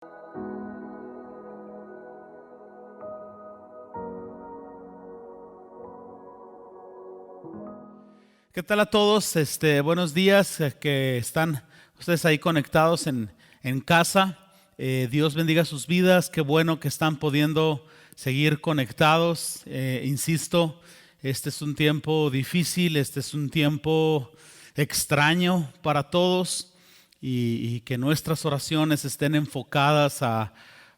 ¿Qué tal a todos? Buenos días, que están ustedes ahí conectados en casa. Dios bendiga sus vidas. Qué bueno que están pudiendo seguir conectados. Insisto, este es un tiempo difícil, este es un tiempo extraño para todos y que nuestras oraciones estén enfocadas a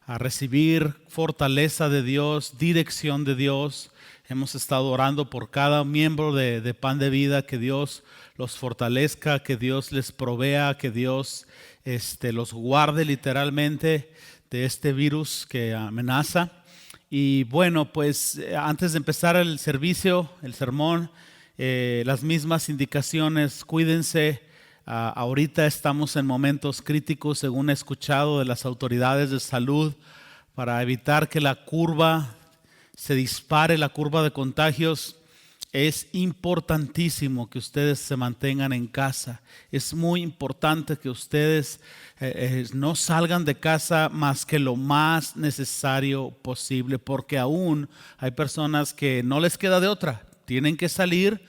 recibir fortaleza de Dios, dirección de Dios. Hemos estado orando por cada miembro de Pan de Vida, que Dios los fortalezca, que Dios les provea, que Dios los guarde literalmente de este virus que amenaza. Y bueno, pues antes de empezar el servicio, el sermón, las mismas indicaciones: cuídense. Ahorita estamos en momentos críticos, según he escuchado de las autoridades de salud, para evitar que la curva se dispare, la curva de contagios. Es importantísimo que ustedes se mantengan en casa. Es muy importante que ustedes no salgan de casa más que lo más necesario posible, porque aún hay personas que no les queda de otra. Tienen que salir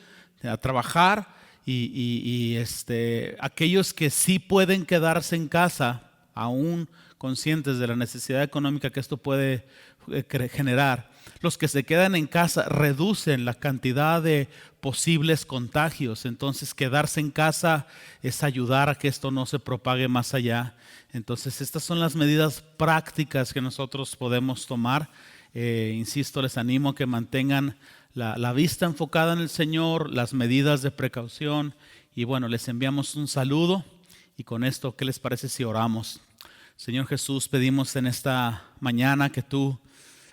a trabajar y aquellos que sí pueden quedarse en casa, aún conscientes de la necesidad económica que esto puede generar. Los que se quedan en casa reducen la cantidad de posibles contagios. Entonces, quedarse en casa es ayudar a que esto no se propague más allá. Entonces, estas son las medidas prácticas que nosotros podemos tomar. Insisto, les animo a que mantengan la vista enfocada en el Señor, las medidas de precaución. Y bueno, les enviamos un saludo. Y con esto, ¿qué les parece si oramos? Señor Jesús, pedimos en esta mañana que tú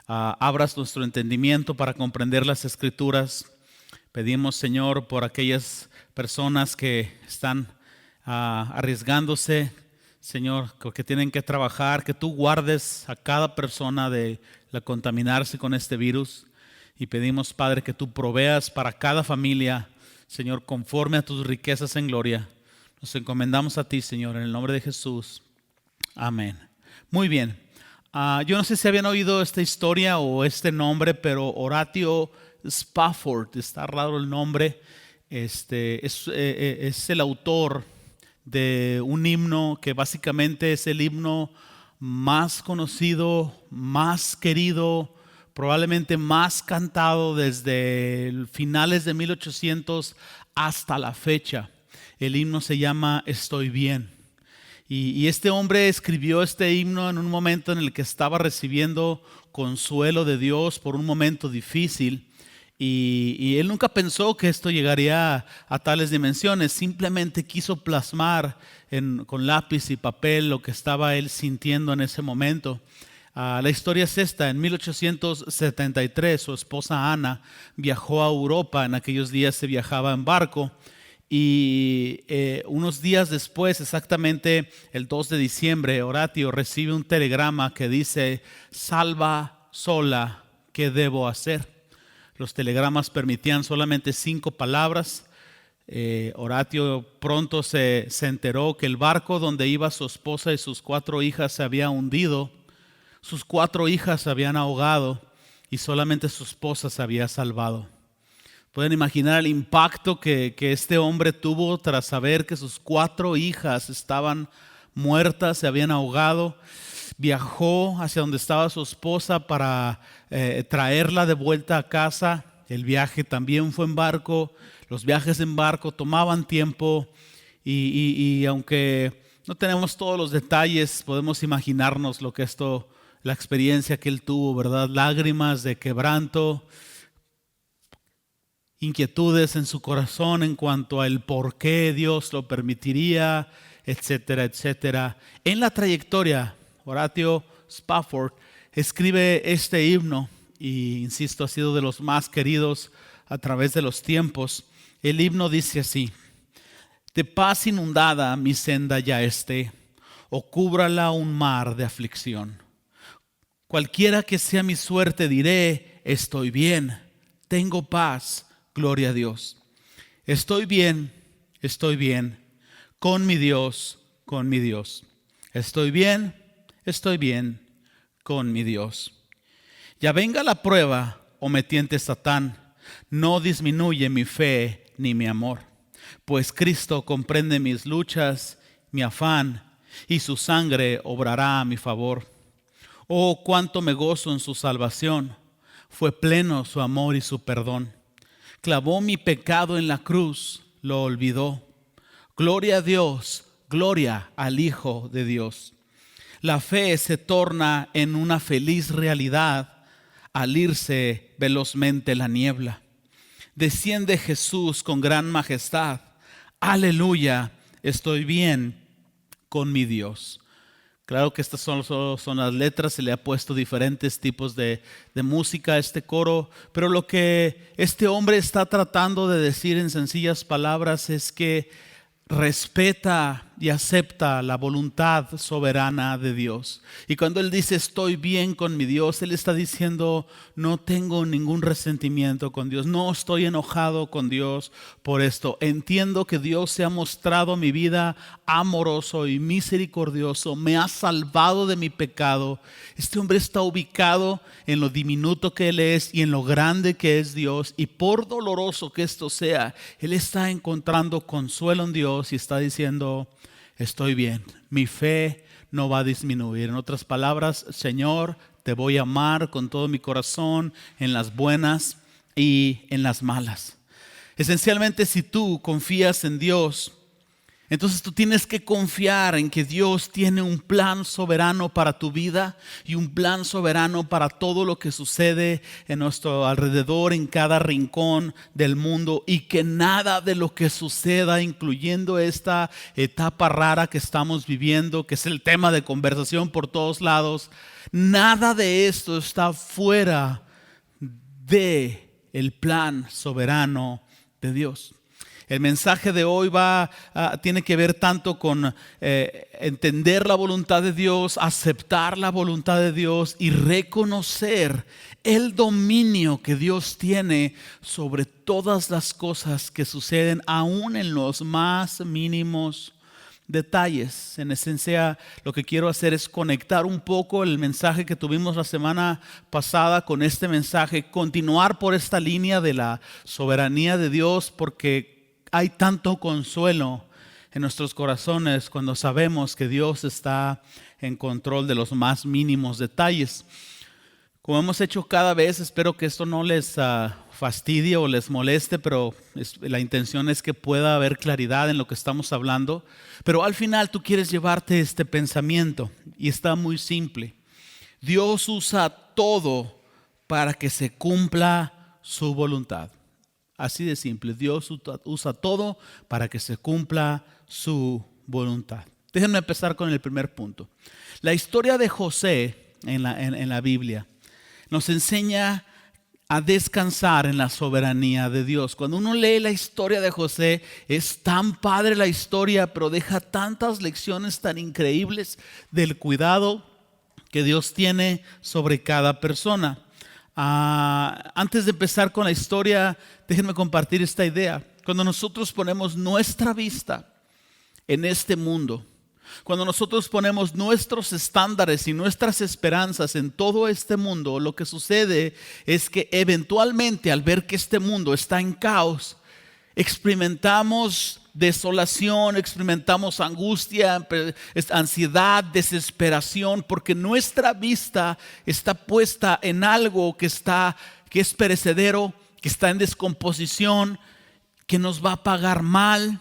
abras nuestro entendimiento para comprender las Escrituras. Pedimos, Señor, por aquellas personas que están arriesgándose, Señor, que tienen que trabajar, que tú guardes a cada persona de contaminarse con este virus. Y pedimos, Padre, que tú proveas para cada familia, Señor, conforme a tus riquezas en gloria. Nos encomendamos a ti, Señor, en el nombre de Jesús. Amén. Muy bien. Yo no sé si habían oído esta historia o este nombre, pero Horatio Spafford, está raro el nombre. Es el autor de un himno que básicamente es el himno más conocido, más querido, probablemente más cantado desde finales de 1800 hasta la fecha. El himno se llama Estoy Bien. Y este hombre escribió este himno en un momento en el que estaba recibiendo consuelo de Dios por un momento difícil. Y él nunca pensó que esto llegaría a tales dimensiones. Simplemente quiso plasmar con lápiz y papel lo que estaba él sintiendo en ese momento. La historia es esta: en 1873 su esposa Ana viajó a Europa. En aquellos días se viajaba en barco. Y unos días después, exactamente el 2 de diciembre, Horatio recibe un telegrama que dice: salva sola, ¿qué debo hacer? Los telegramas permitían solamente 5 palabras. Horatio pronto se enteró que el barco donde iba su esposa y sus 4 hijas se había hundido. Sus 4 hijas se habían ahogado y solamente su esposa se había salvado. Pueden imaginar el impacto que este hombre tuvo tras saber que sus 4 hijas estaban muertas, se habían ahogado. Viajó hacia donde estaba su esposa para traerla de vuelta a casa. El viaje también fue en barco. Los viajes en barco tomaban tiempo y aunque no tenemos todos los detalles, podemos imaginarnos la experiencia que él tuvo, ¿verdad? Lágrimas de quebranto, inquietudes en su corazón en cuanto al por qué Dios lo permitiría, etcétera, etcétera. En la trayectoria, Horatio Spafford escribe este himno y, insisto, ha sido de los más queridos a través de los tiempos. El himno dice así: de paz inundada mi senda ya esté, o cúbrala un mar de aflicción. Cualquiera que sea mi suerte diré: estoy bien, tengo paz, gloria a Dios. Estoy bien, con mi Dios, con mi Dios. Estoy bien, estoy bien con mi Dios. Ya venga la prueba o me tiente Satán, no disminuye mi fe ni mi amor, pues Cristo comprende mis luchas, mi afán, y su sangre obrará a mi favor. Oh, cuánto me gozo en su salvación, fue pleno su amor y su perdón. Clavó mi pecado en la cruz, lo olvidó. Gloria a Dios, gloria al Hijo de Dios. La fe se torna en una feliz realidad al irse velozmente la niebla. Desciende Jesús con gran majestad. Aleluya, estoy bien con mi Dios. Claro que estas son las letras, se le ha puesto diferentes tipos de música a este coro, pero lo que este hombre está tratando de decir en sencillas palabras es que respeta y acepta la voluntad soberana de Dios. Y cuando él dice estoy bien con mi Dios, él está diciendo no tengo ningún resentimiento con Dios, no estoy enojado con Dios por esto. Entiendo que Dios se ha mostrado mi vida amoroso y misericordioso, me ha salvado de mi pecado. Este hombre está ubicado en lo diminuto que él es y en lo grande que es Dios, y por doloroso que esto sea, él está encontrando consuelo en Dios y está diciendo estoy bien, mi fe no va a disminuir. En otras palabras, Señor, te voy a amar con todo mi corazón en las buenas y en las malas. Esencialmente, si tú confías en Dios, entonces tú tienes que confiar en que Dios tiene un plan soberano para tu vida y un plan soberano para todo lo que sucede en nuestro alrededor, en cada rincón del mundo, y que nada de lo que suceda, incluyendo esta etapa rara que estamos viviendo, que es el tema de conversación por todos lados, nada de esto está fuera de el plan soberano de Dios. El mensaje de hoy tiene que ver tanto con entender la voluntad de Dios, aceptar la voluntad de Dios y reconocer el dominio que Dios tiene sobre todas las cosas que suceden, aún en los más mínimos detalles. En esencia, lo que quiero hacer es conectar un poco el mensaje que tuvimos la semana pasada con este mensaje, continuar por esta línea de la soberanía de Dios, porque hay tanto consuelo en nuestros corazones cuando sabemos que Dios está en control de los más mínimos detalles. Como hemos hecho cada vez, espero que esto no les fastidie o les moleste, pero la intención es que pueda haber claridad en lo que estamos hablando. Pero al final tú quieres llevarte este pensamiento y está muy simple. Dios usa todo para que se cumpla su voluntad. Así de simple, Dios usa todo para que se cumpla su voluntad. Déjenme empezar con el primer punto. La historia de José en la Biblia nos enseña a descansar en la soberanía de Dios. Cuando uno lee la historia de José, es tan padre la historia, pero deja tantas lecciones tan increíbles del cuidado que Dios tiene sobre cada persona. Antes de empezar con la historia, déjenme compartir esta idea. Cuando nosotros ponemos nuestra vista en este mundo, cuando nosotros ponemos nuestros estándares y nuestras esperanzas en todo este mundo, lo que sucede es que eventualmente, al ver que este mundo está en caos, experimentamos desolación, experimentamos angustia, ansiedad, desesperación, porque nuestra vista está puesta en algo que es perecedero, que está en descomposición, que nos va a pagar mal.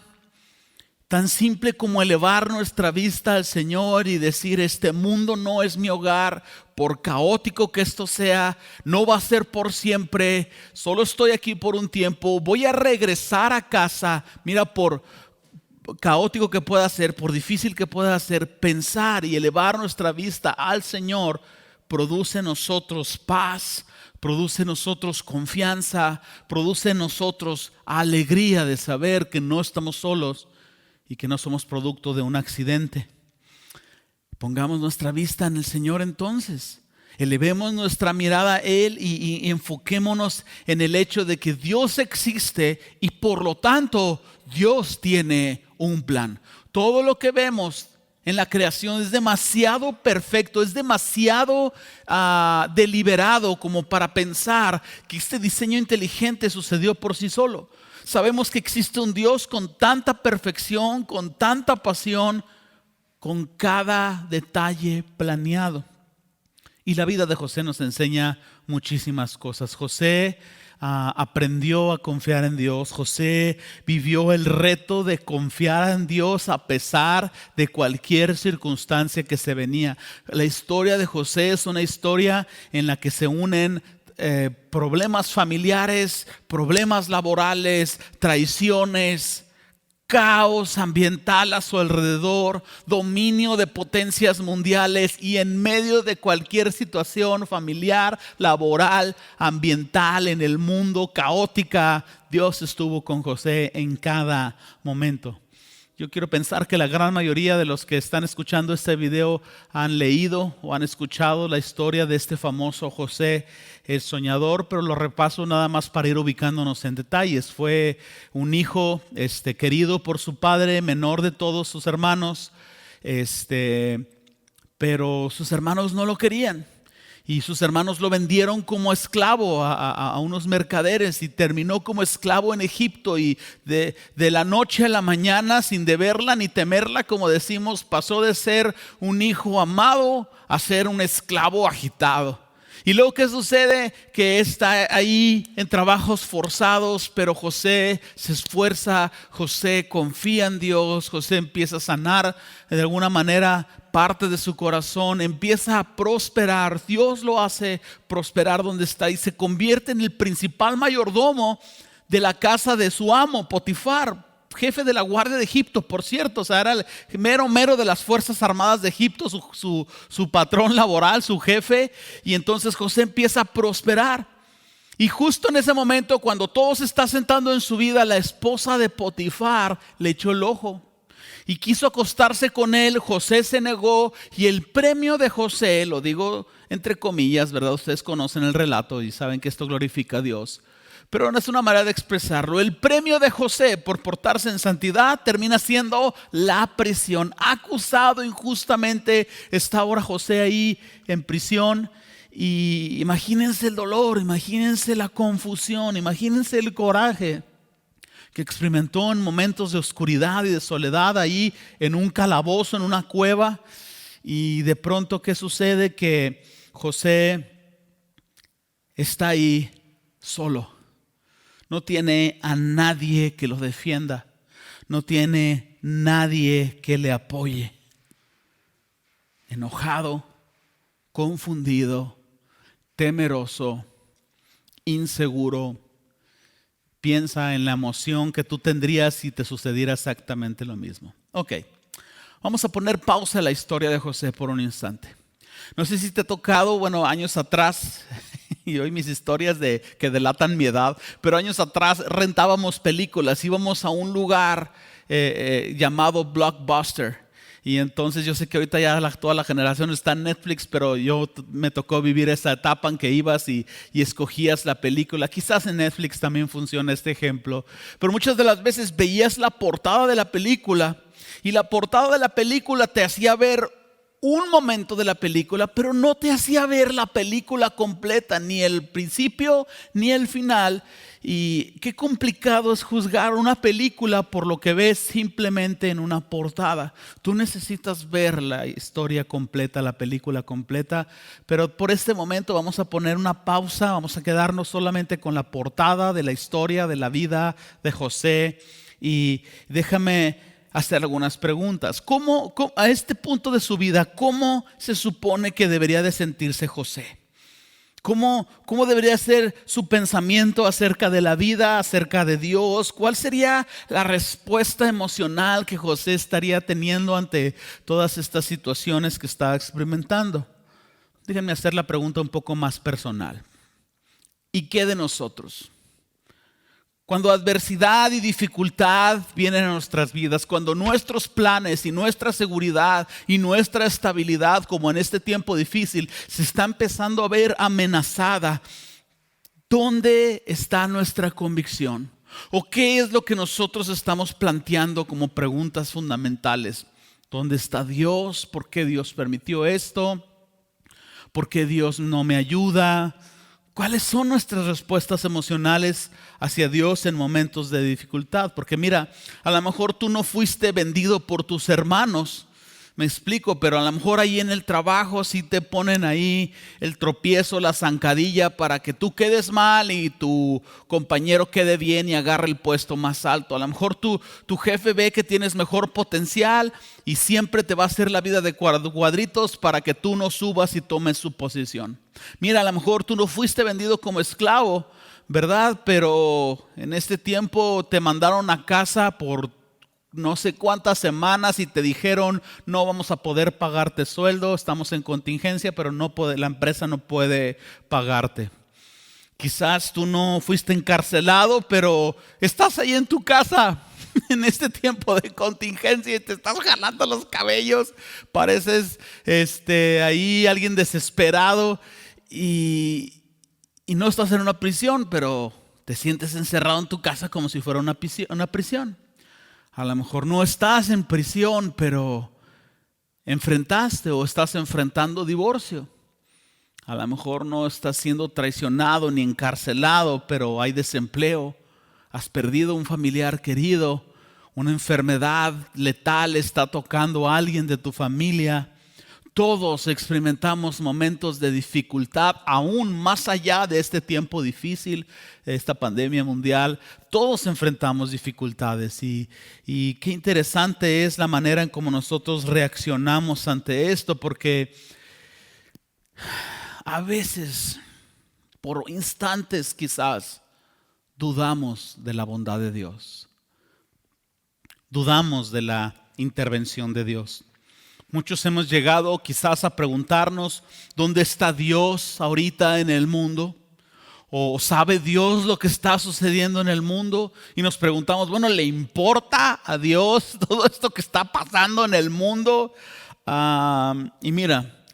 Tan simple como elevar nuestra vista al Señor y decir, este mundo no es mi hogar, por caótico que esto sea, no va a ser por siempre, solo estoy aquí por un tiempo, voy a regresar a casa. Mira, por caótico que pueda ser, por difícil que pueda ser, pensar y elevar nuestra vista al Señor produce en nosotros paz, produce en nosotros confianza, produce en nosotros alegría de saber que no estamos solos y que no somos producto de un accidente. Pongamos nuestra vista en el Señor entonces. Elevemos nuestra mirada a Él y enfoquémonos en el hecho de que Dios existe y por lo tanto Dios tiene un plan. Todo lo que vemos en la creación es demasiado perfecto, es demasiado deliberado como para pensar que este diseño inteligente sucedió por sí solo. Sabemos que existe un Dios con tanta perfección, con tanta pasión, con cada detalle planeado. Y la vida de José nos enseña muchísimas cosas. José aprendió a confiar en Dios. José vivió el reto de confiar en Dios a pesar de cualquier circunstancia que se venía. La historia de José es una historia en la que se unen problemas familiares, problemas laborales, traiciones, caos ambiental a su alrededor, dominio de potencias mundiales, y en medio de cualquier situación familiar, laboral, ambiental en el mundo, caótica, Dios estuvo con José en cada momento. Yo quiero pensar que la gran mayoría de los que están escuchando este video han leído o han escuchado la historia de este famoso José el soñador, pero lo repaso nada más para ir ubicándonos en detalles. Fue un hijo querido por su padre, menor de todos sus hermanos, pero sus hermanos no lo querían. Y sus hermanos lo vendieron como esclavo a unos mercaderes, y terminó como esclavo en Egipto. Y de la noche a la mañana, sin deberla ni temerla, como decimos, pasó de ser un hijo amado a ser un esclavo agitado. Y luego, ¿qué sucede? Que está ahí en trabajos forzados, pero José se esfuerza, José confía en Dios, José empieza a sanar de alguna manera parte de su corazón, empieza a prosperar. Dios lo hace prosperar donde está y se convierte en el principal mayordomo de la casa de su amo, Potifar, jefe de la guardia de Egipto, por cierto. O sea, era el mero de las fuerzas armadas de Egipto, su patrón laboral, su jefe. Y entonces José empieza a prosperar. Y justo en ese momento, cuando todo se está sentando en su vida, la esposa de Potifar le echó el ojo y quiso acostarse con él. José se negó, y el premio de José, lo digo entre comillas, ¿verdad? Ustedes conocen el relato y saben que esto glorifica a Dios, pero no es una manera de expresarlo. El premio de José por portarse en santidad termina siendo la prisión. Acusado injustamente, está ahora José ahí en prisión. Y imagínense el dolor, imagínense la confusión, imagínense el coraje que experimentó en momentos de oscuridad y de soledad ahí en un calabozo, en una cueva. Y de pronto, ¿qué sucede? Que José está ahí solo. No tiene a nadie que lo defienda. No tiene nadie que le apoye. Enojado, confundido, temeroso, inseguro. Piensa en la emoción que tú tendrías si te sucediera exactamente lo mismo. Ok, vamos a poner pausa a la historia de José por un instante. No sé si te ha tocado, años atrás, y hoy mis historias que delatan mi edad, pero años atrás rentábamos películas, íbamos a un lugar llamado Blockbuster. Y entonces yo sé que ahorita ya toda la generación está en Netflix, pero me tocó vivir esa etapa en que ibas y escogías la película. Quizás en Netflix también funciona este ejemplo, pero muchas de las veces veías la portada de la película, y la portada de la película te hacía ver un momento de la película, pero no te hacía ver la película completa, ni el principio ni el final. Y qué complicado es juzgar una película por lo que ves simplemente en una portada. Tú necesitas ver la historia completa, la película completa. Pero por este momento vamos a poner una pausa, vamos a quedarnos solamente con la portada de la historia de la vida de José. Y déjame hacer algunas preguntas. ¿Cómo, a este punto de su vida, cómo se supone que debería de sentirse José? ¿Cómo debería ser su pensamiento acerca de la vida, acerca de Dios? ¿Cuál sería la respuesta emocional que José estaría teniendo ante todas estas situaciones que estaba experimentando? Déjenme hacer la pregunta un poco más personal. ¿Y qué de nosotros? Cuando adversidad y dificultad vienen a nuestras vidas, cuando nuestros planes y nuestra seguridad y nuestra estabilidad, como en este tiempo difícil, se está empezando a ver amenazada, ¿dónde está nuestra convicción? ¿O qué es lo que nosotros estamos planteando como preguntas fundamentales? ¿Dónde está Dios? ¿Por qué Dios permitió esto? ¿Por qué Dios no me ayuda? ¿Cuáles son nuestras respuestas emocionales hacia Dios en momentos de dificultad? Porque mira, a lo mejor tú no fuiste vendido por tus hermanos, me explico, pero a lo mejor ahí en el trabajo sí te ponen ahí el tropiezo, la zancadilla para que tú quedes mal y tu compañero quede bien y agarre el puesto más alto. A lo mejor tu jefe ve que tienes mejor potencial y siempre te va a hacer la vida de cuadritos para que tú no subas y tomes su posición. Mira, a lo mejor tú no fuiste vendido como esclavo, ¿verdad? Pero en este tiempo te mandaron a casa por no sé cuántas semanas y te dijeron: no vamos a poder pagarte sueldo, estamos en contingencia, pero la empresa no puede pagarte. Quizás tú no fuiste encarcelado, pero estás ahí en tu casa en este tiempo de contingencia y te estás jalando los cabellos, pareces ahí alguien desesperado y no estás en una prisión, pero te sientes encerrado en tu casa como si fuera una prisión. A lo mejor no estás en prisión, pero enfrentaste o estás enfrentando divorcio. A lo mejor no estás siendo traicionado ni encarcelado, pero hay desempleo. Has perdido un familiar querido. Una enfermedad letal está tocando a alguien de tu familia. Todos experimentamos momentos de dificultad, aún más allá de este tiempo difícil, esta pandemia mundial. Todos enfrentamos dificultades y qué interesante es la manera en cómo nosotros reaccionamos ante esto, porque a veces, por instantes quizás, dudamos de la bondad de Dios. Dudamos de la intervención de Dios. Muchos hemos llegado quizás a preguntarnos: ¿dónde está Dios ahorita en el mundo? ¿O sabe Dios lo que está sucediendo en el mundo? Y nos preguntamos: bueno, ¿le importa a Dios todo esto que está pasando en el mundo? Y mira,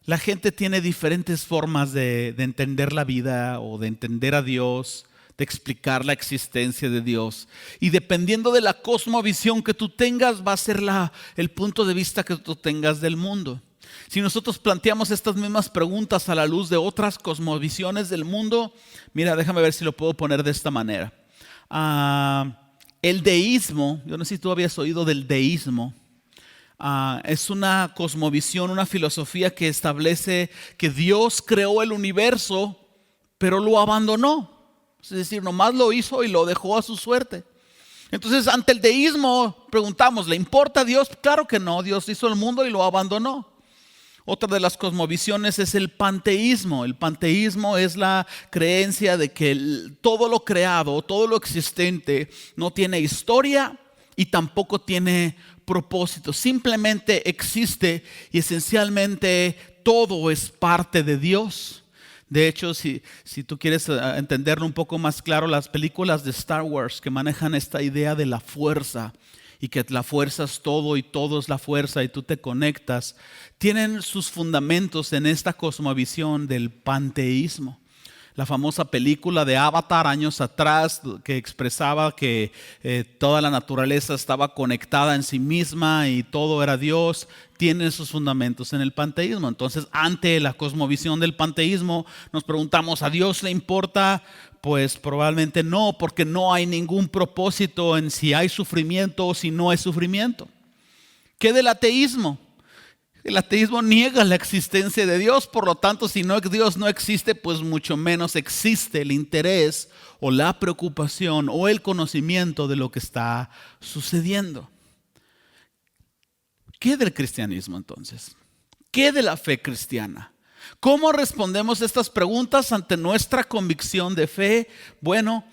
la gente tiene diferentes formas de entender la vida o de entender a Dios, de explicar la existencia de Dios. Y dependiendo de la cosmovisión que tú tengas, va a ser el punto de vista que tú tengas del mundo. Si nosotros planteamos estas mismas preguntas a la luz de otras cosmovisiones del mundo, mira, déjame ver si lo puedo poner de esta manera. El deísmo, yo no sé si tú habías oído del deísmo. Es una cosmovisión, una filosofía que establece que Dios creó el universo, pero lo abandonó. Es decir, nomás lo hizo y lo dejó a su suerte. Entonces, ante el deísmo preguntamos: ¿le importa a Dios? Claro que no, Dios hizo el mundo y lo abandonó. Otra de las cosmovisiones es el panteísmo. El panteísmo es la creencia de que todo lo creado, todo lo existente no tiene historia y tampoco tiene propósito. Simplemente existe y esencialmente todo es parte de Dios. De hecho, si tú quieres entenderlo un poco más claro, las películas de Star Wars que manejan esta idea de la fuerza y que la fuerza es todo y todo es la fuerza y tú te conectas, tienen sus fundamentos en esta cosmovisión del panteísmo. La famosa película de Avatar años atrás, que expresaba que toda la naturaleza estaba conectada en sí misma y todo era Dios, tiene sus fundamentos en el panteísmo. Entonces, ante la cosmovisión del panteísmo, nos preguntamos: ¿a Dios le importa? Pues probablemente no, porque no hay ningún propósito en si hay sufrimiento o si no hay sufrimiento. ¿Qué del ateísmo? El ateísmo niega la existencia de Dios, por lo tanto, si Dios no existe, pues mucho menos existe el interés o la preocupación o el conocimiento de lo que está sucediendo. ¿Qué del cristianismo entonces? ¿Qué de la fe cristiana? ¿Cómo respondemos estas preguntas ante nuestra convicción de fe? Bueno,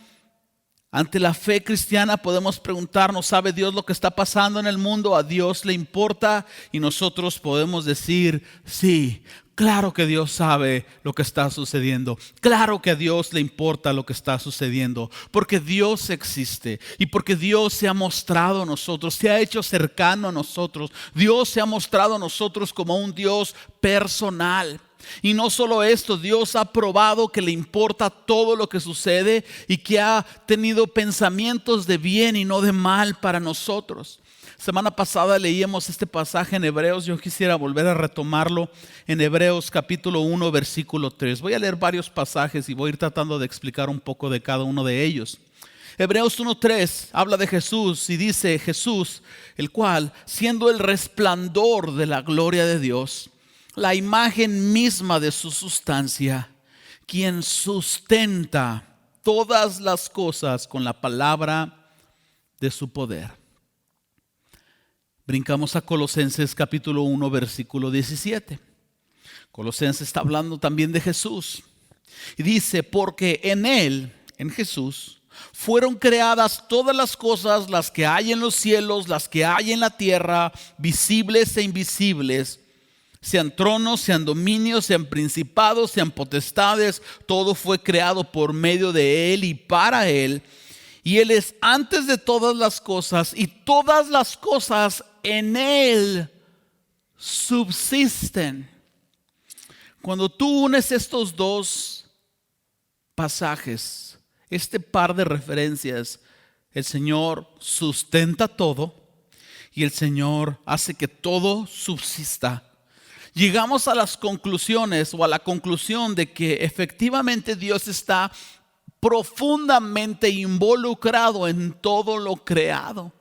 ante la fe cristiana podemos preguntarnos: ¿sabe Dios lo que está pasando en el mundo? ¿A Dios le importa? Y nosotros podemos decir: sí, claro que Dios sabe lo que está sucediendo. Claro que a Dios le importa lo que está sucediendo. Porque Dios existe y porque Dios se ha mostrado a nosotros, se ha hecho cercano a nosotros. Dios se ha mostrado a nosotros como un Dios personal. Y no solo esto, Dios ha probado que le importa todo lo que sucede y que ha tenido pensamientos de bien y no de mal para nosotros. Semana pasada leíamos este pasaje en Hebreos. Yo quisiera volver a retomarlo en Hebreos capítulo 1, versículo 3. Voy a leer varios pasajes y voy a ir tratando de explicar un poco de cada uno de ellos. Hebreos 1:3 habla de Jesús y dice: Jesús, el cual, siendo el resplandor de la gloria de Dios, la imagen misma de su sustancia, quien sustenta todas las cosas con la palabra de su poder. Brincamos a Colosenses capítulo 1, versículo 17. Colosenses está hablando también de Jesús. Y dice: porque en Él, en Jesús, fueron creadas todas las cosas, las que hay en los cielos, las que hay en la tierra, visibles e invisibles, sean tronos, sean dominios, sean principados, sean potestades. Todo fue creado por medio de Él y para Él. Y Él es antes de todas las cosas, y todas las cosas en Él subsisten. Cuando tú unes estos dos pasajes, este par de referencias, el Señor sustenta todo y el Señor hace que todo subsista. Llegamos a las conclusiones o a la conclusión de que efectivamente Dios está profundamente involucrado en todo lo creado.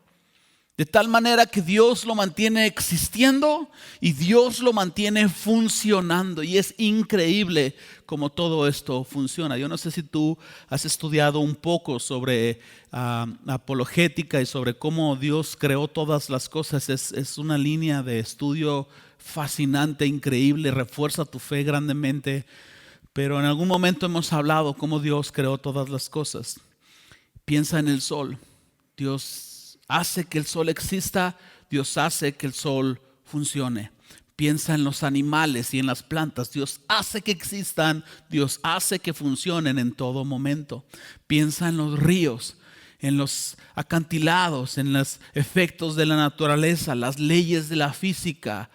De tal manera que Dios lo mantiene existiendo y Dios lo mantiene funcionando. Y es increíble cómo todo esto funciona. Yo no sé si tú has estudiado un poco sobre apologética y sobre cómo Dios creó todas las cosas. Es una línea de estudio fascinante, increíble, refuerza tu fe grandemente. Pero en algún momento hemos hablado cómo Dios creó todas las cosas. Piensa en el sol. Dios hace que el sol exista, Dios hace que el sol funcione. Piensa en los animales y en las plantas. Dios hace que existan, Dios hace que funcionen en todo momento. Piensa en los ríos, en los acantilados, en los efectos de la naturaleza, las leyes de la física.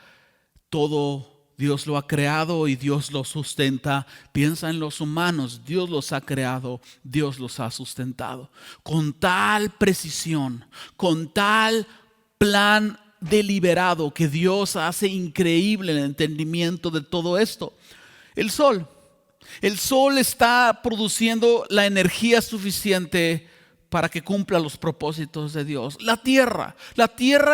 Todo Dios lo ha creado y Dios lo sustenta. Piensa en los humanos. Dios los ha creado, Dios los ha sustentado. Con tal precisión, con tal plan deliberado que Dios hace increíble el entendimiento de todo esto. El sol está produciendo la energía suficiente para que cumpla los propósitos de Dios. La tierra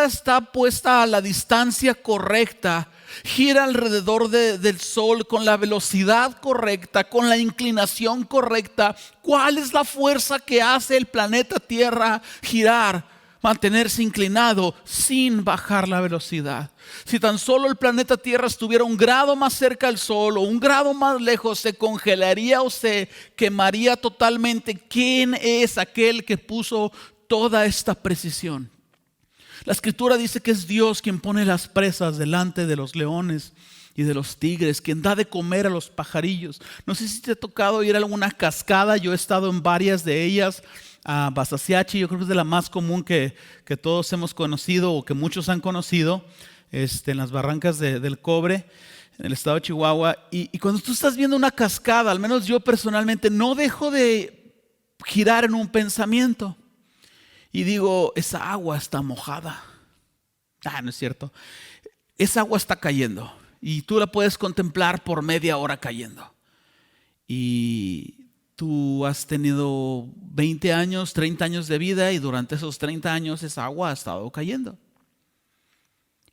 está puesta a la distancia correcta, gira alrededor del sol con la velocidad correcta, con la inclinación correcta. ¿Cuál es la fuerza que hace el planeta Tierra girar, mantenerse inclinado sin bajar la velocidad? Si tan solo el planeta Tierra estuviera un grado más cerca del sol o un grado más lejos, se congelaría o se quemaría totalmente. ¿Quién es aquel que puso toda esta precisión? La Escritura dice que es Dios quien pone las presas delante de los leones y de los tigres, quien da de comer a los pajarillos. No sé si te ha tocado ir a alguna cascada. Yo he estado en varias de ellas. Basasiachi, yo creo que es de la más común que todos hemos conocido o que muchos han conocido, en las barrancas del Cobre, en el estado de Chihuahua. Y cuando tú estás viendo una cascada, al menos yo personalmente, no dejo de girar en un pensamiento. Y digo, esa agua está mojada. No es cierto. Esa agua está cayendo. Y tú la puedes contemplar por media hora cayendo. Y tú has tenido 20 años, 30 años de vida y durante esos 30 años esa agua ha estado cayendo.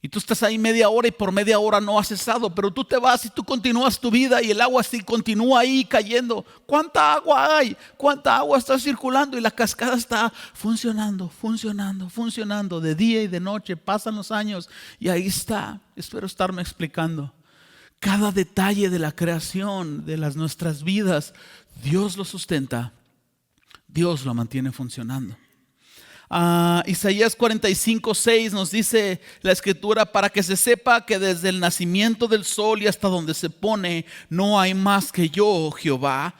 Y tú estás ahí media hora y por media hora no has cesado, pero tú te vas y tú continúas tu vida y el agua sí continúa ahí cayendo. ¿Cuánta agua hay? ¿Cuánta agua está circulando? Y la cascada está funcionando de día y de noche. Pasan los años y ahí está. Espero estarme explicando. Cada detalle de la creación, de nuestras vidas, Dios lo sustenta, Dios lo mantiene funcionando. Isaías 45:6 nos dice la Escritura: para que se sepa que desde el nacimiento del sol y hasta donde se pone, no hay más que yo, Jehová,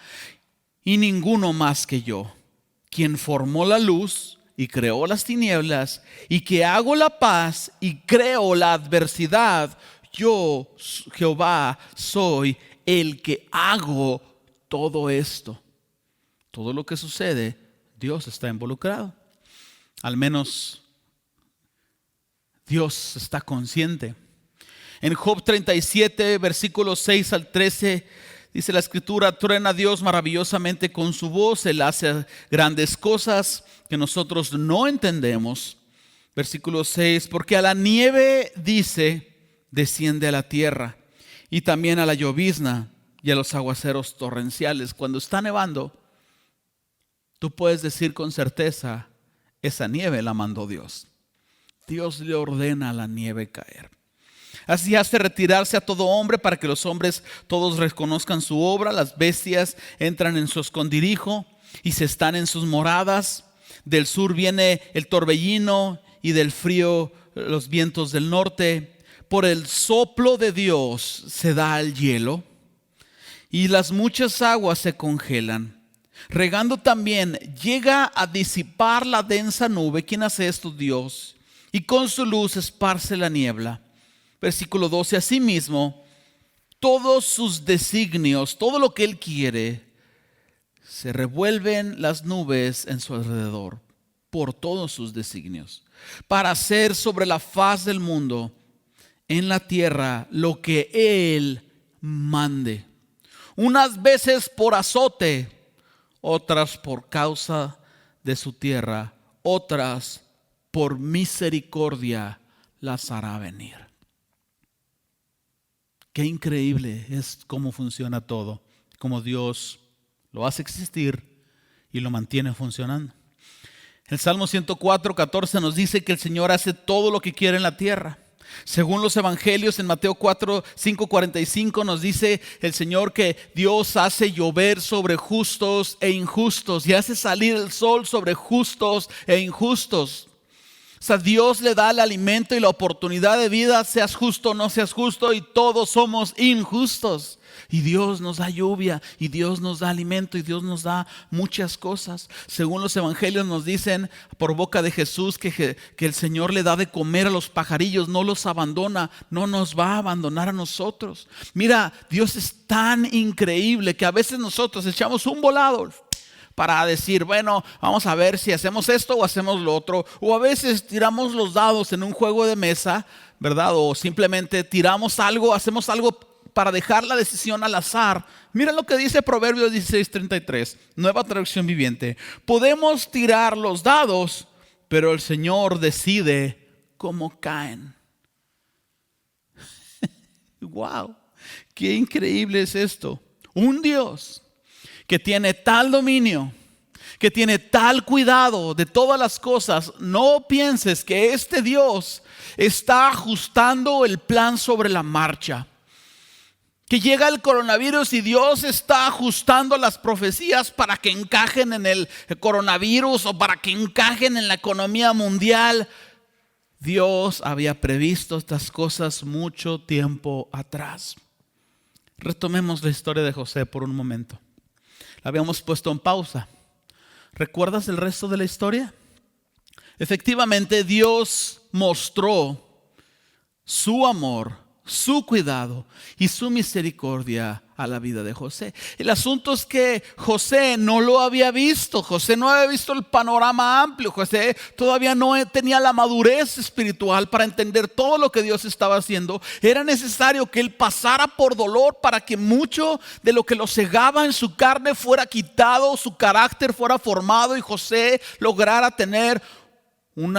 y ninguno más que yo, quien formó la luz y creó las tinieblas, y que hago la paz y creo la adversidad. Yo, Jehová, soy el que hago todo esto. Todo lo que sucede, Dios está involucrado. Al menos Dios está consciente. En Job 37, versículos 6 al 13, dice la escritura: truena Dios maravillosamente con su voz, Él hace grandes cosas que nosotros no entendemos. Versículo 6, porque a la nieve dice, desciende a la tierra, y también a la llovizna y a los aguaceros torrenciales. Cuando está nevando, tú puedes decir con certeza, esa nieve la mandó Dios. Dios le ordena a la nieve caer. Así hace retirarse a todo hombre para que los hombres todos reconozcan su obra. Las bestias entran en su escondrijo y se están en sus moradas. Del sur viene el torbellino y del frío los vientos del norte. Por el soplo de Dios se da el hielo y las muchas aguas se congelan. Regando también llega a disipar la densa nube. ¿Quién hace esto? Dios. Y con su luz esparce la niebla. Versículo 12, asimismo, todos sus designios, todo lo que Él quiere, se revuelven las nubes en su alrededor, por todos sus designios, para hacer sobre la faz del mundo, en la tierra, lo que Él mande. Unas veces por azote, otras por causa de su tierra, otras por misericordia las hará venir. Qué increíble es cómo funciona todo, cómo Dios lo hace existir y lo mantiene funcionando. El Salmo 104:14 nos dice que el Señor hace todo lo que quiere en la tierra. Según los evangelios, en Mateo 5:45 nos dice el Señor que Dios hace llover sobre justos e injustos y hace salir el sol sobre justos e injustos. O sea, Dios le da el alimento y la oportunidad de vida, seas justo o no seas justo, y todos somos injustos. Y Dios nos da lluvia, y Dios nos da alimento, y Dios nos da muchas cosas. Según los evangelios nos dicen por boca de Jesús que el Señor le da de comer a los pajarillos, no los abandona, no nos va a abandonar a nosotros. Mira, Dios es tan increíble que a veces nosotros echamos un volado para decir, bueno, vamos a ver si hacemos esto o hacemos lo otro. O a veces tiramos los dados en un juego de mesa, ¿verdad? O simplemente tiramos algo, hacemos algo para dejar la decisión al azar. Mira lo que dice Proverbios 16:33, Nueva Traducción Viviente. Podemos tirar los dados, pero el Señor decide cómo caen. Wow, qué increíble es esto. Un Dios que tiene tal dominio, que tiene tal cuidado de todas las cosas. No pienses que este Dios está ajustando el plan sobre la marcha. Que llega el coronavirus y Dios está ajustando las profecías para que encajen en el coronavirus o para que encajen en la economía mundial. Dios había previsto estas cosas mucho tiempo atrás. Retomemos la historia de José por un momento. La habíamos puesto en pausa. ¿Recuerdas el resto de la historia? Efectivamente, Dios mostró su amor, su cuidado y su misericordia a la vida de José. El asunto es que José no lo había visto. José no había visto el panorama amplio. José todavía no tenía la madurez espiritual para entender todo lo que Dios estaba haciendo. Era necesario que él pasara por dolor para que mucho de lo que lo cegaba en su carne fuera quitado, su carácter fuera formado y José lograra tener un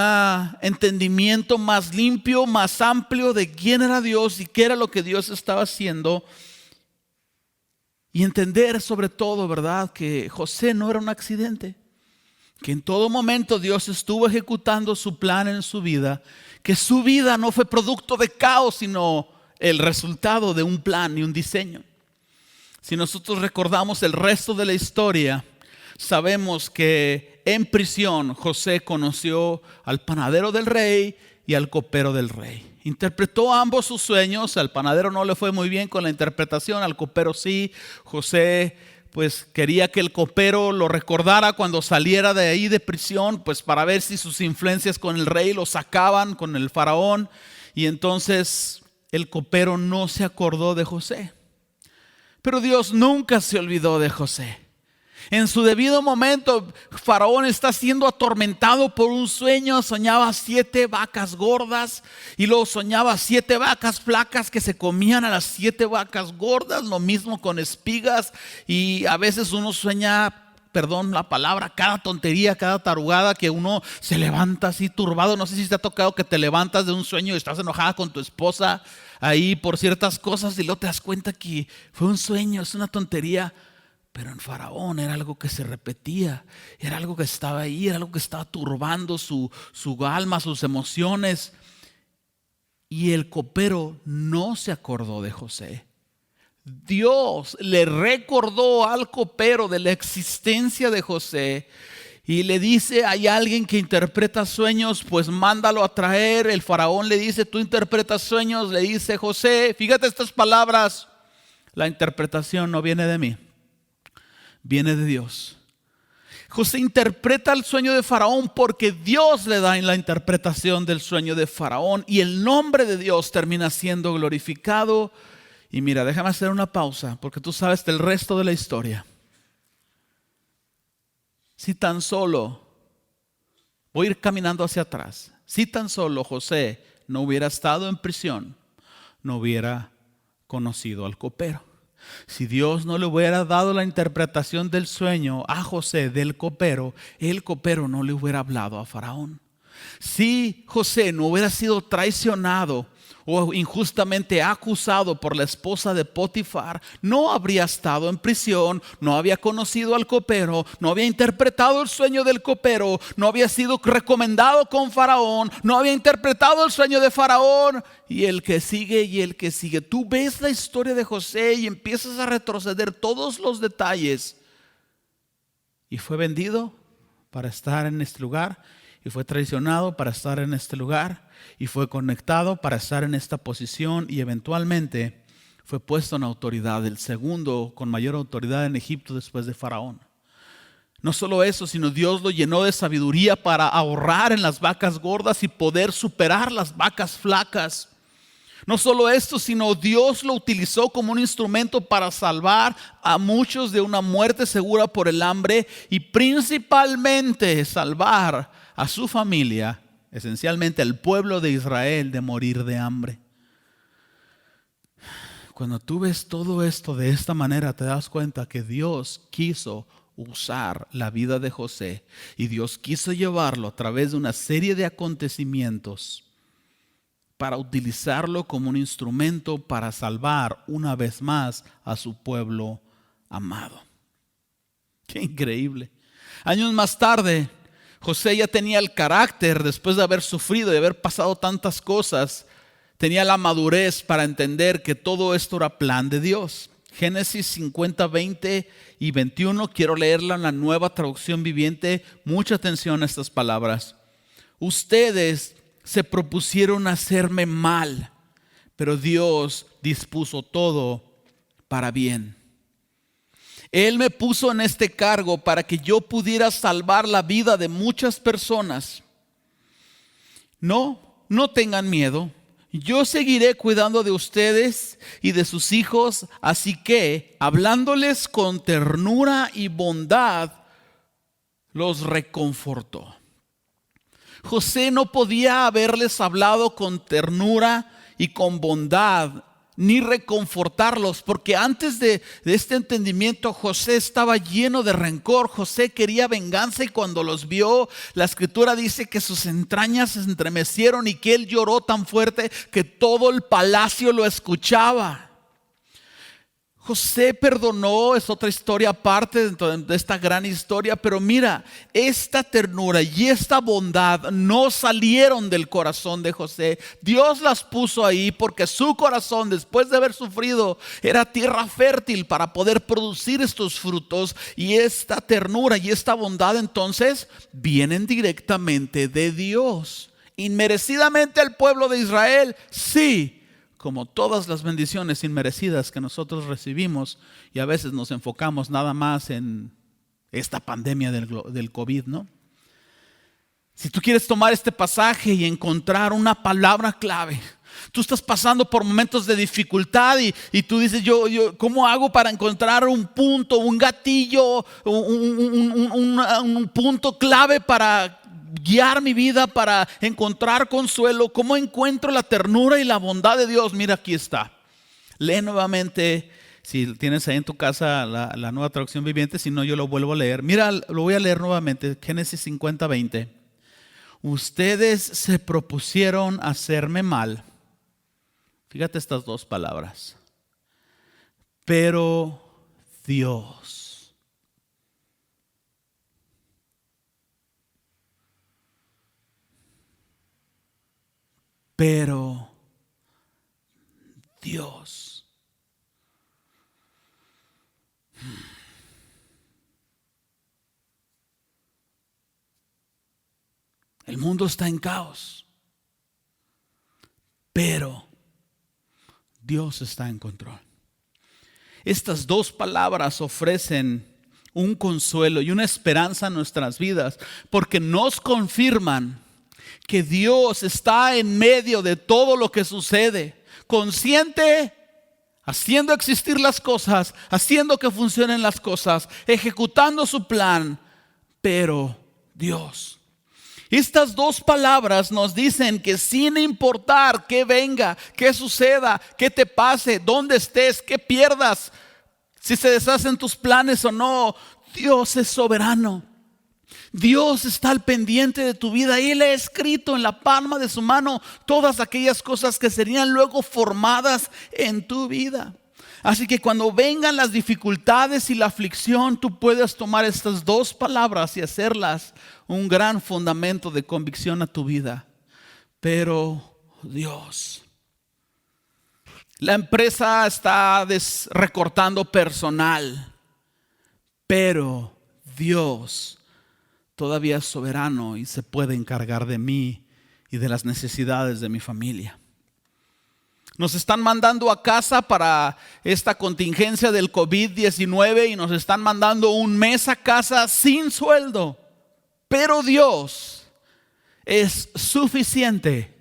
entendimiento más limpio, más amplio de quién era Dios y qué era lo que Dios estaba haciendo. Y entender sobre todo, ¿verdad?, que José no era un accidente, que en todo momento Dios estuvo ejecutando su plan en su vida, que su vida no fue producto de caos, sino el resultado de un plan y un diseño. Si nosotros recordamos el resto de la historia, sabemos que en prisión José conoció al panadero del rey y al copero del rey. Interpretó ambos sus sueños. Al panadero no le fue muy bien con la interpretación, al copero sí. José pues quería que el copero lo recordara cuando saliera de ahí de prisión, pues para ver si sus influencias con el rey lo sacaban con el faraón. Y entonces el copero no se acordó de José. Pero Dios nunca se olvidó de José. En su debido momento, Faraón está siendo atormentado por un sueño. Soñaba 7 vacas gordas y luego soñaba 7 vacas flacas que se comían a las 7 vacas gordas. Lo mismo con espigas, y a veces uno sueña, perdón la palabra, cada tontería, cada tarugada, que uno se levanta así turbado. No sé si te ha tocado que te levantas de un sueño y estás enojada con tu esposa ahí por ciertas cosas y luego te das cuenta que fue un sueño, es una tontería. Pero en Faraón era algo que se repetía, era algo que estaba ahí, era algo que estaba turbando su alma, sus emociones. Y el copero no se acordó de José. Dios le recordó al copero de la existencia de José y le dice: hay alguien que interpreta sueños, pues mándalo a traer. El faraón le dice: tú interpretas sueños. Le dice José, fíjate estas palabras: la interpretación no viene de mí, viene de Dios. José interpreta el sueño de Faraón porque Dios le da en la interpretación del sueño de Faraón, y el nombre de Dios termina siendo glorificado. Y mira, déjame hacer una pausa, porque tú sabes del resto de la historia. Si tan solo, voy a ir caminando hacia atrás, si tan solo José no hubiera estado en prisión, no hubiera conocido al copero. Si Dios no le hubiera dado la interpretación del sueño a José del copero, el copero no le hubiera hablado a Faraón. Si José no hubiera sido traicionado o injustamente acusado por la esposa de Potifar, no habría estado en prisión, no había conocido al copero, no había interpretado el sueño del copero, no había sido recomendado con Faraón, no había interpretado el sueño de Faraón. Y el que sigue y el que sigue. Tú ves la historia de José y empiezas a retroceder todos los detalles. Y fue vendido para estar en este lugar, y fue traicionado para estar en este lugar, y fue conectado para estar en esta posición, y eventualmente fue puesto en autoridad, el segundo con mayor autoridad en Egipto después de Faraón. No solo eso, sino Dios lo llenó de sabiduría para ahorrar en las vacas gordas y poder superar las vacas flacas. No solo esto, sino Dios lo utilizó como un instrumento para salvar a muchos de una muerte segura por el hambre, y principalmente salvar a su familia, esencialmente al pueblo de Israel, de morir de hambre. Cuando tú ves todo esto de esta manera, te das cuenta que Dios quiso usar la vida de José, y Dios quiso llevarlo a través de una serie de acontecimientos para utilizarlo como un instrumento para salvar una vez más a su pueblo amado. Qué increíble. Años más tarde, José ya tenía el carácter, después de haber sufrido y haber pasado tantas cosas, tenía la madurez para entender que todo esto era plan de Dios. Génesis 50, 20 y 21, quiero leerla en la Nueva Traducción Viviente. Mucha atención a estas palabras. Ustedes se propusieron hacerme mal, pero Dios dispuso todo para bien. Él me puso en este cargo para que yo pudiera salvar la vida de muchas personas. No tengan miedo. Yo seguiré cuidando de ustedes y de sus hijos, así que, hablándoles con ternura y bondad, los reconfortó. José no podía haberles hablado con ternura y con bondad, ni reconfortarlos, porque antes de este entendimiento José estaba lleno de rencor. José quería venganza, y cuando los vio, la escritura dice que sus entrañas se estremecieron y que él lloró tan fuerte que todo el palacio lo escuchaba. José perdonó, es otra historia aparte de esta gran historia, pero mira, esta ternura y esta bondad no salieron del corazón de José. Dios las puso ahí porque su corazón, después de haber sufrido, era tierra fértil para poder producir estos frutos, y esta ternura y esta bondad entonces vienen directamente de Dios. Inmerecidamente al pueblo de Israel, sí, como todas las bendiciones inmerecidas que nosotros recibimos, y a veces nos enfocamos nada más en esta pandemia del COVID, ¿no? Si tú quieres tomar este pasaje y encontrar una palabra clave, Tú estás pasando por momentos de dificultad y tú dices, ¿cómo hago para encontrar un punto, un gatillo, un punto clave para guiar mi vida, para encontrar consuelo? ¿Cómo encuentro la ternura y la bondad de Dios? Mira, aquí está. Lee nuevamente, si tienes ahí en tu casa la Nueva Traducción Viviente, si no yo lo vuelvo a leer. Mira, lo voy a leer nuevamente, Génesis 50:20. Ustedes se propusieron hacerme mal. Fíjate estas dos palabras. Pero Dios. Pero Dios. El mundo está en caos. Pero Dios está en control. Estas dos palabras ofrecen un consuelo y una esperanza en nuestras vidas, porque nos confirman que Dios está en medio de todo lo que sucede, consciente, haciendo existir las cosas, haciendo que funcionen las cosas, ejecutando su plan, pero Dios. Estas dos palabras nos dicen que sin importar qué venga, qué suceda, qué te pase, dónde estés, qué pierdas, si se deshacen tus planes o no, Dios es soberano. Dios está al pendiente de tu vida. Él ha escrito en la palma de su mano todas aquellas cosas que serían luego formadas en tu vida. Así que cuando vengan las dificultades y la aflicción, tú puedes tomar estas dos palabras y hacerlas un gran fundamento de convicción a tu vida. Pero Dios. La empresa está recortando personal, pero Dios todavía es soberano y se puede encargar de mí y de las necesidades de mi familia. Nos están mandando a casa para esta contingencia del COVID-19 y nos están mandando un mes a casa sin sueldo. Pero Dios es suficiente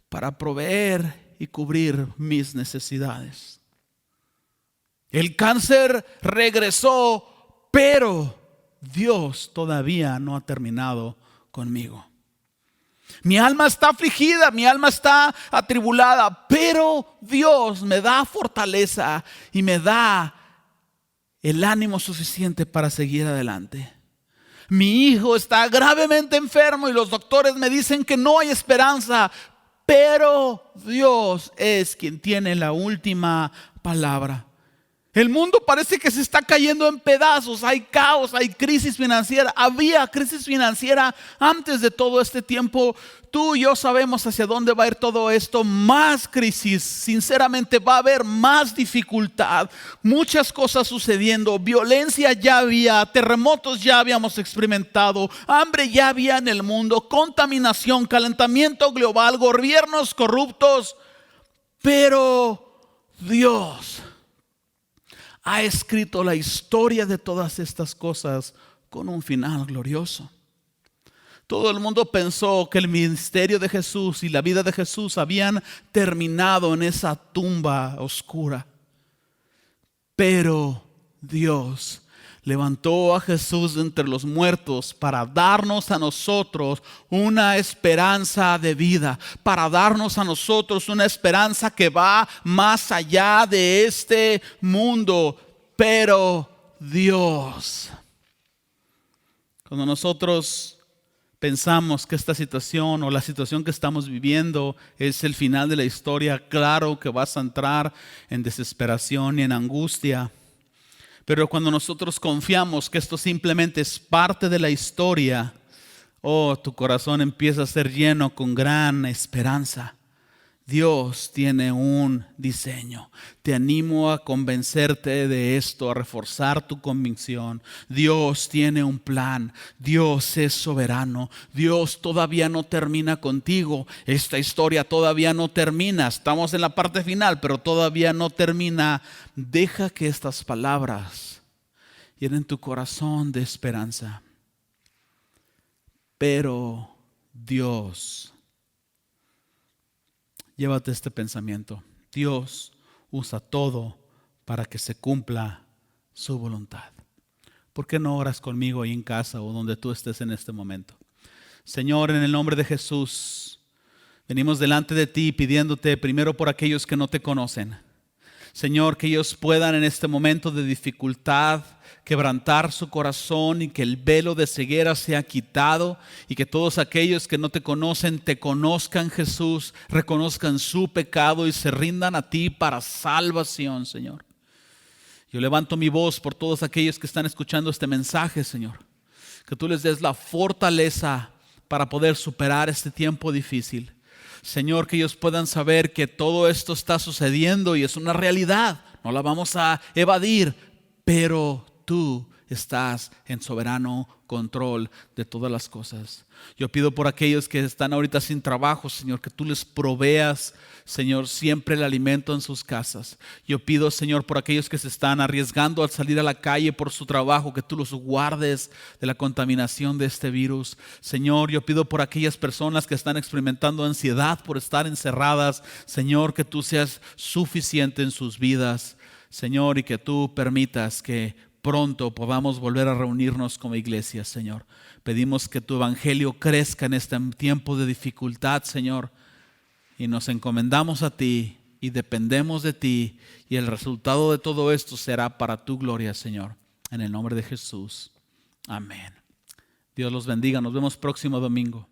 para proveer y cubrir mis necesidades. El cáncer regresó, pero Dios todavía no ha terminado conmigo. Mi alma está afligida, mi alma está atribulada, pero Dios me da fortaleza y me da el ánimo suficiente para seguir adelante. Mi hijo está gravemente enfermo y los doctores me dicen que no hay esperanza, pero Dios es quien tiene la última palabra. El mundo parece que se está cayendo en pedazos, hay caos, hay crisis financiera. Había crisis financiera antes de todo este tiempo. Tú y yo sabemos hacia dónde va a ir todo esto. Más crisis, sinceramente va a haber más dificultad. Muchas cosas sucediendo, violencia ya había, terremotos ya habíamos experimentado, hambre ya había en el mundo, contaminación, calentamiento global, gobiernos corruptos. Pero Dios ha escrito la historia de todas estas cosas con un final glorioso. Todo el mundo pensó que el ministerio de Jesús y la vida de Jesús habían terminado en esa tumba oscura. Pero Dios levantó a Jesús de entre los muertos para darnos a nosotros una esperanza de vida, para darnos a nosotros una esperanza que va más allá de este mundo. Pero Dios, cuando nosotros pensamos que esta situación o la situación que estamos viviendo es el final de la historia, claro que vas a entrar en desesperación y en angustia. Pero cuando nosotros confiamos que esto simplemente es parte de la historia, tu corazón empieza a ser lleno con gran esperanza. Dios tiene un diseño. Te animo a convencerte de esto, a reforzar tu convicción. Dios tiene un plan. Dios es soberano. Dios todavía no termina contigo. Esta historia todavía no termina. Estamos en la parte final, pero todavía no termina. Deja que estas palabras llenen tu corazón de esperanza. Pero Dios. Llévate este pensamiento. Dios usa todo para que se cumpla su voluntad. ¿Por qué no oras conmigo ahí en casa o donde tú estés en este momento? Señor, en el nombre de Jesús, venimos delante de ti pidiéndote primero por aquellos que no te conocen. Señor, que ellos puedan en este momento de dificultad quebrantar su corazón y que el velo de ceguera sea quitado y que todos aquellos que no te conocen te conozcan, Jesús, reconozcan su pecado y se rindan a ti para salvación, Señor. Yo levanto mi voz por todos aquellos que están escuchando este mensaje, Señor. Que tú les des la fortaleza para poder superar este tiempo difícil. Señor, que ellos puedan saber que todo esto está sucediendo y es una realidad. No la vamos a evadir, pero tú estás en soberano control de todas las cosas. Yo pido por aquellos que están ahorita sin trabajo, Señor, que tú les proveas, Señor, siempre el alimento en sus casas. Yo pido, Señor, por aquellos que se están arriesgando al salir a la calle por su trabajo, que tú los guardes de la contaminación de este virus. Señor, yo pido por aquellas personas que están experimentando ansiedad por estar encerradas. Señor, que tú seas suficiente en sus vidas, Señor, y que tú permitas que pronto podamos volver a reunirnos como iglesia, Señor. Pedimos que tu evangelio crezca en este tiempo de dificultad, Señor, y nos encomendamos a ti y dependemos de ti, y el resultado de todo esto será para tu gloria, Señor. En el nombre de Jesús. Amén. Dios los bendiga. Nos vemos próximo domingo.